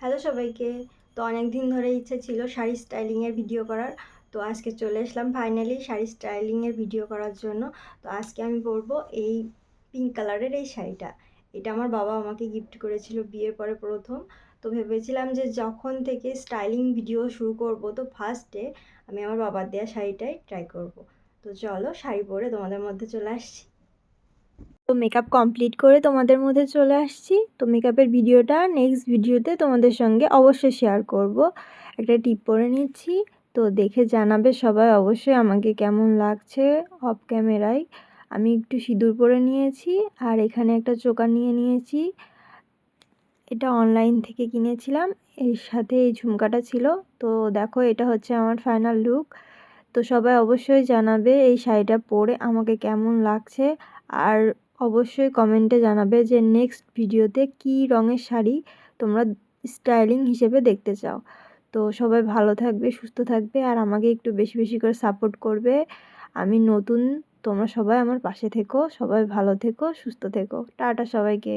Hello সবাইকে। তো অনেক দিন ধরে ইচ্ছে ছিল শাড়ি স্টাইলিংয়ের ভিডিও করার। তো আজকে চলে আসলাম ফাইনালি শাড়ি স্টাইলিংয়ের ভিডিও করার জন্য। তো আজকে আমি পরবো এই পিঙ্ক কালারের এই শাড়িটা। এটা আমার বাবা আমাকে গিফট করেছিল বিয়ের পরে প্রথম। তো ভেবেছিলাম যে যখন থেকে স্টাইলিং ভিডিও শুরু করব তো ফার্স্টে আমি আমার বাবার দেওয়া শাড়িটাই ট্রাই করব। তো চলো শাড়ি পরে তোমাদের মধ্যে চলে আসছি। তো মেকআপ কমপ্লিট করে তোমাদের মধ্যে চলে আসছি। তো মেকআপের ভিডিওটা নেক্সট ভিডিওতে তোমাদের সঙ্গে অবশ্যই শেয়ার করব। একটা টিপ পরে নিচ্ছি, তো দেখে জানাবে সবাই অবশ্যই আমাকে কেমন লাগছে অফ ক্যামেরায়। আমি একটু সিঁদুর পরে নিয়েছি আর এখানে একটা চোকার নিয়ে নিয়েছি। এটা অনলাইন থেকে কিনেছিলাম, এর সাথে এই ঝুমকাটা ছিল। তো দেখো এটা হচ্ছে আমার ফাইনাল লুক। তো সবাই অবশ্যই জানাবে এই শাড়িটা পরে আমাকে কেমন লাগছে। আর অবশ্যই কমেন্টে জানাবে যে নেক্সট ভিডিওতে কী রঙের শাড়ি তোমরা স্টাইলিং হিসেবে দেখতে চাও। তো সবাই ভালো থাকবে, সুস্থ থাকবে আর আমাকে একটু বেশি বেশি করে সাপোর্ট করবে। আমি নতুন, তোমরা সবাই আমার পাশে থেকো। সবাই ভালো থেকো, সুস্থ থেকো। টাটা সবাইকে।